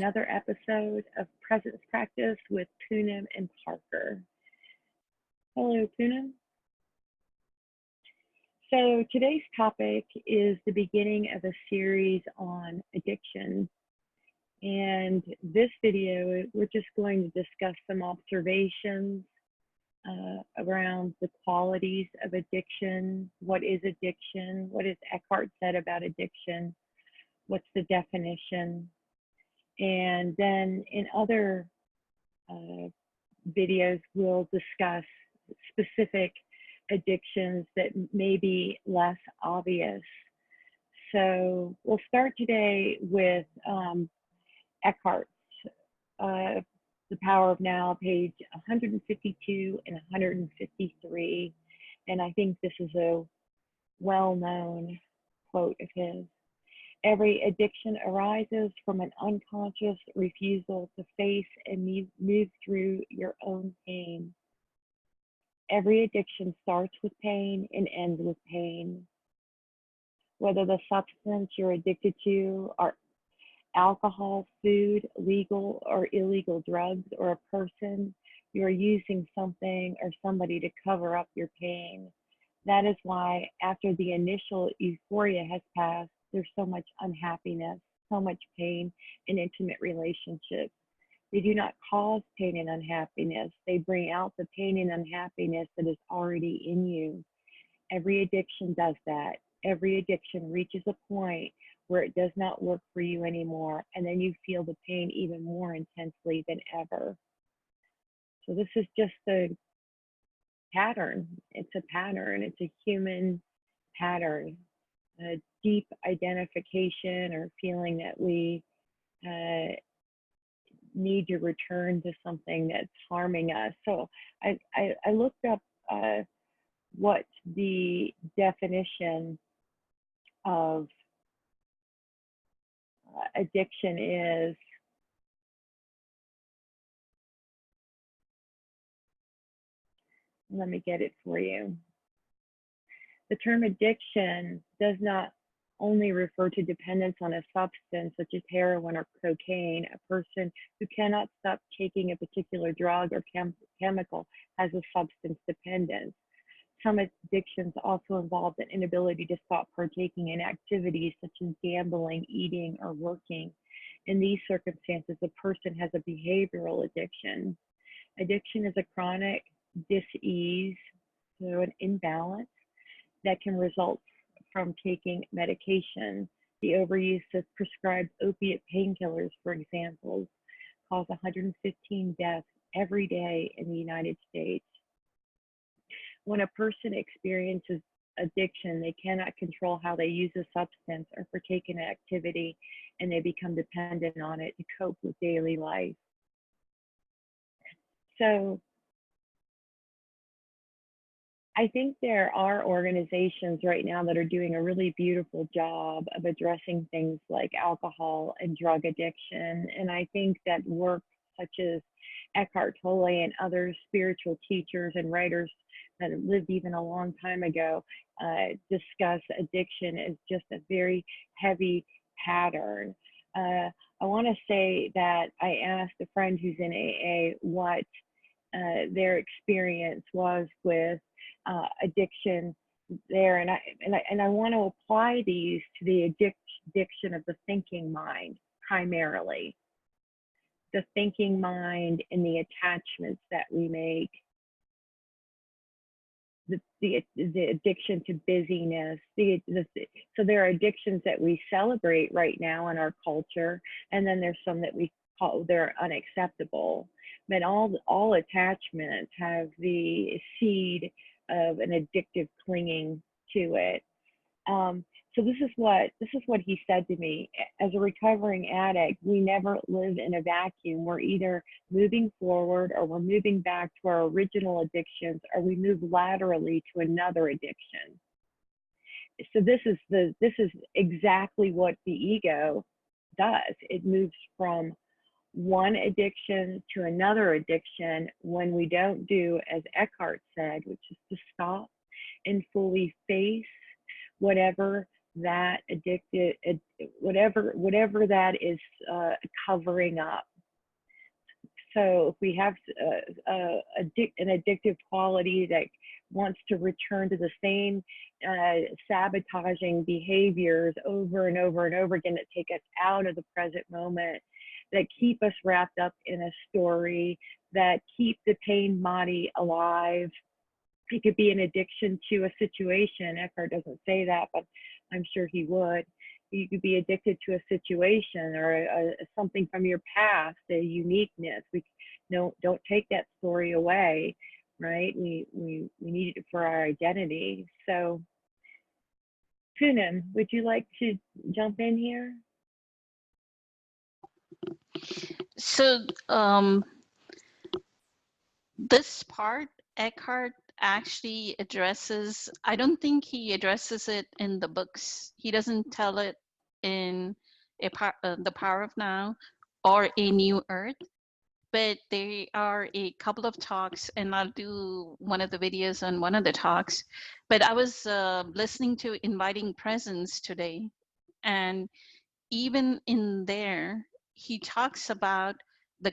another episode of Presence Practice with Poonam and Parker. Hello, Poonam. So today's topic is the beginning of a series on addiction. And this video, we're just going to discuss some observations around the qualities of addiction. What is addiction? What has Eckhart said about addiction? What's the definition? And then in other videos, we'll discuss specific addictions that may be less obvious. So we'll start today with Eckhart's The Power of Now, page 152 and 153. And I think this is a well-known quote of his. Every addiction arises from an unconscious refusal to face and move through your own pain. Every addiction starts with pain and ends with pain. Whether the substance you're addicted to are alcohol, food, legal or illegal drugs, or a person, you're using something or somebody to cover up your pain. That is why after the initial euphoria has passed, there's so much unhappiness, so much pain in intimate relationships. They do not cause pain and unhappiness. They bring out the pain and unhappiness that is already in you. Every addiction does that. Every addiction reaches a point where it does not work for you anymore, and then you feel the pain even more intensely than ever. So this is just a pattern. It's a pattern. It's a human pattern. A deep identification or feeling that we need to return to something that's harming us. So I looked up what the definition of addiction is. Let me get it for you. The term addiction does not only refer to dependence on a substance such as heroin or cocaine. A person who cannot stop taking a particular drug or chemical has a substance dependence. Some addictions also involve an inability to stop partaking in activities such as gambling, eating, or working. In these circumstances, a person has a behavioral addiction. Addiction is a chronic dis-ease, so an imbalance that can result from taking medication. The overuse of prescribed opiate painkillers, for example, cause 115 deaths every day in the United States. When a person experiences addiction, they cannot control how they use a substance or partake in an activity, and they become dependent on it to cope with daily life. So I think there are organizations right now that are doing a really beautiful job of addressing things like alcohol and drug addiction. And I think that work such as Eckhart Tolle and other spiritual teachers and writers that have lived even a long time ago discuss addiction as just a very heavy pattern. I want to say that I asked a friend who's in AA what their experience was with addiction there, and I want to apply these to the addiction of the thinking mind primarily. The thinking mind and the attachments that we make, the addiction to busyness. So there are addictions that we celebrate right now in our culture, and then there's some that we call they're unacceptable. But all attachments have the seed of an addictive clinging to it. So this is what he said to me. As a recovering addict, we never live in a vacuum. We're either moving forward or we're moving back to our original addictions, or we move laterally to another addiction. So this is exactly what the ego does. It moves from one addiction to another addiction when we don't do, as Eckhart said, which is to stop and fully face whatever that addicted, whatever that is covering up. So if we have an addictive quality that wants to return to the same sabotaging behaviors over and over and over again that take us out of the present moment, that keep us wrapped up in a story, that keep the pain body alive. It could be an addiction to a situation. Eckhart doesn't say that, but I'm sure he would. You could be addicted to a situation or something from your past, a uniqueness. We don't take that story away, right? We need it for our identity. So, Poonam, would you like to jump in here? So this part, Eckhart actually addresses, I don't think he addresses it in the books. He doesn't tell it in The Power of Now or A New Earth, but there are a couple of talks, and I'll do one of the videos on one of the talks. But I was listening to Inviting Presence today, and even in there, he talks about the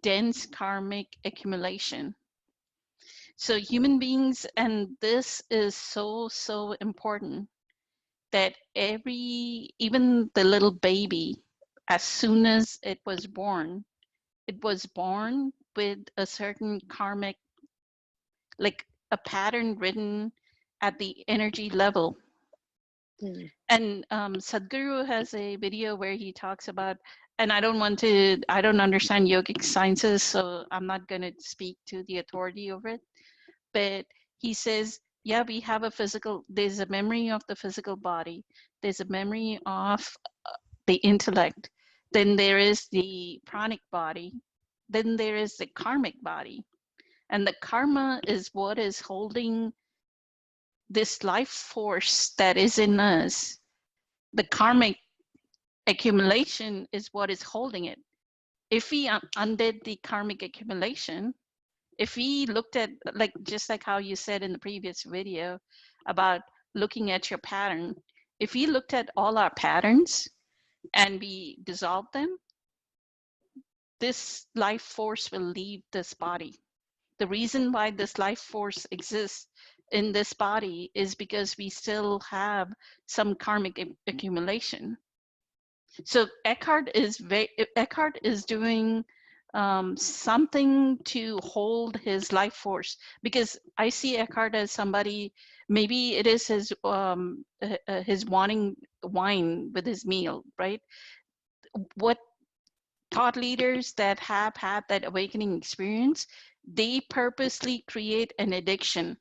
dense karmic accumulation. So human beings, and this is so important, that even the little baby, as soon as it was born with a certain karmic, like a pattern written at the energy level. And Sadhguru has a video where he talks about, and I don't understand yogic sciences, so I'm not going to speak to the authority of it. But he says, yeah, we have there's a memory of the physical body. There's a memory of the intellect. Then there is the pranic body. Then there is the karmic body. And the karma is what is holding this life force that is in us. The karmic accumulation is what is holding it. If we undid the karmic accumulation, if we looked at, just like how you said in the previous video about looking at your pattern, if we looked at all our patterns and we dissolved them, this life force will leave this body. The reason why this life force exists in this body is because we still have some karmic accumulation. So Eckhart is doing something to hold his life force, because I see Eckhart as somebody, maybe it is his wanting wine with his meal, right? What thought leaders that have had that awakening experience, they purposely create an addiction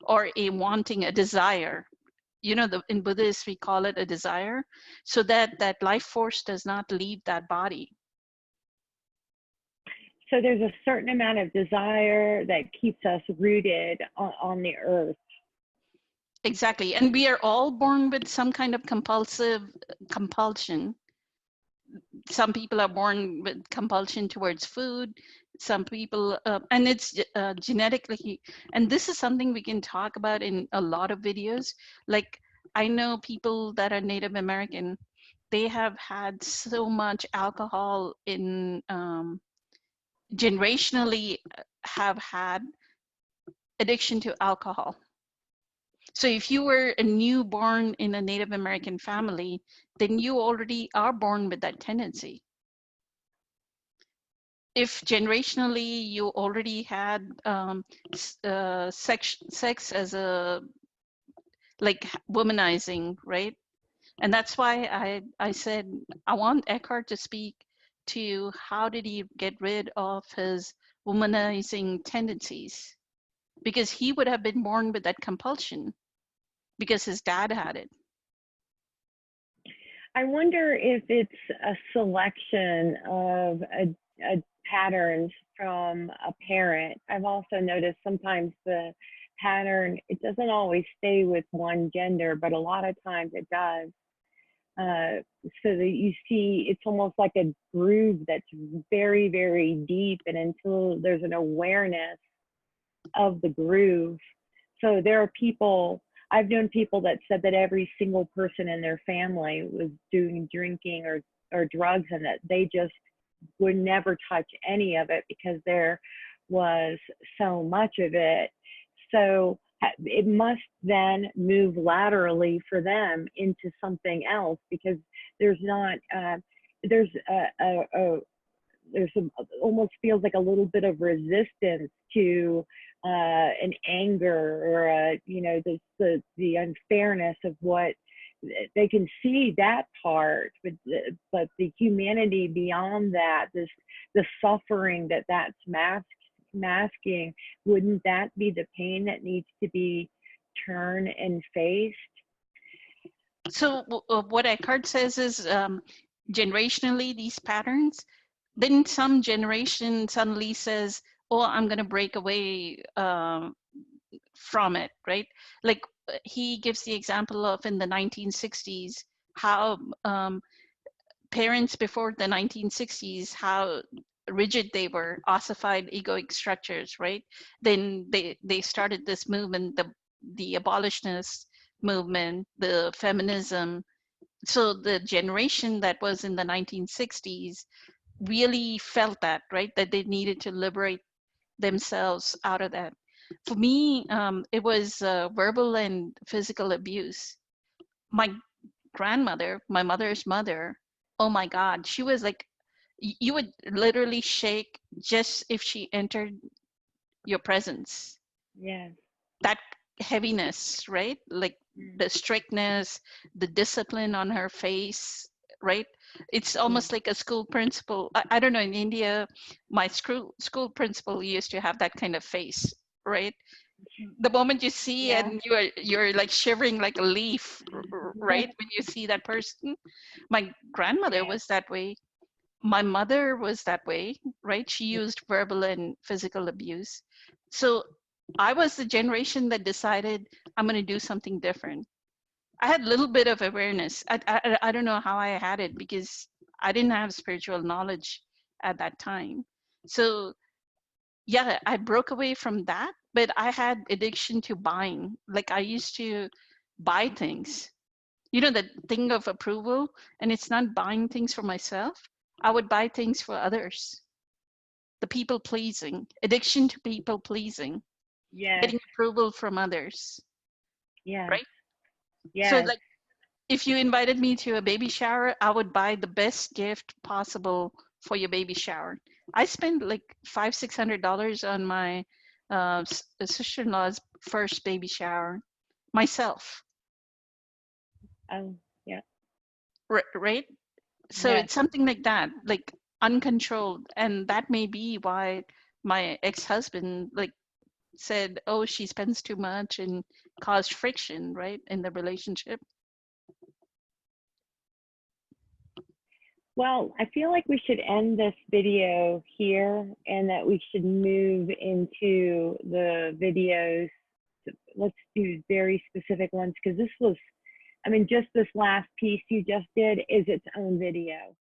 or a wanting, a desire. You know, in Buddhist, we call it a desire, so that that life force does not leave that body. So there's a certain amount of desire that keeps us rooted on the earth. Exactly. And we are all born with some kind of compulsion. Some people are born with compulsion towards food. Some people, and it's genetically, and this is something we can talk about in a lot of videos. Like, I know people that are Native American, they have had so much alcohol in, generationally have had addiction to alcohol. So if you were a newborn in a Native American family, then you already are born with that tendency. If generationally you already had sex as a, like, womanizing, right? And that's why I said I want Eckhart to speak to how did he get rid of his womanizing tendencies, because he would have been born with that compulsion because his dad had it. I wonder if it's a selection of patterns from a parent. I've also noticed sometimes the pattern, it doesn't always stay with one gender, but a lot of times it does. So that you see, it's almost like a groove that's very, very deep, and until there's an awareness of the groove. So there are people, I've known people that said that every single person in their family was doing drinking or drugs, and that they just would never touch any of it because there was so much of it. So it must then move laterally for them into something else, because there's not there's there's almost feels like a little bit of resistance to an anger or the unfairness of what they can see that part, but the humanity beyond that, the suffering that's masking, wouldn't that be the pain that needs to be turned and faced? So what Eckhart says is generationally these patterns, then some generation suddenly says, oh, I'm going to break away from it, right? Like he gives the example of in the 1960s, how parents before the 1960s, how rigid they were, ossified egoic structures, right? Then they started this movement, the abolitionist movement, the feminism. So the generation that was in the 1960s really felt that, right? That they needed to liberate themselves out of that. For me, it was verbal and physical abuse. My grandmother, my mother's mother, oh my God, she was like, you would literally shake just if she entered your presence. Yes. That heaviness, right? Like the strictness, the discipline on her face, right? It's almost like a school principal. I don't know, in India, my school principal used to have that kind of face, right? The moment you see Yeah. and you're like shivering like a leaf, right? When you see that person. My grandmother was that way. My mother was that way, right? She used verbal and physical abuse. So I was the generation that decided I'm going to do something different. I had a little bit of awareness. I don't know how I had it because I didn't have spiritual knowledge at that time. So yeah, I broke away from that, but I had addiction to buying. Like I used to buy things, the thing of approval, and it's not buying things for myself. I would buy things for others. The people pleasing, addiction to people pleasing, Yes. getting approval from others, Yes. right? So Yes. like if you invited me to a baby shower, I would buy the best gift possible for your baby shower. I spent like $500-600 on my sister-in-law's first baby shower myself, Oh, yeah. right? So Yes. it's something like that, like uncontrolled, and that may be why my ex-husband like said, oh, she spends too much, and caused friction, right, in the relationship. Well, I feel like we should end this video here, and that we should move into the videos. Let's do very specific ones, because this was, I mean, just this last piece you just did is its own video.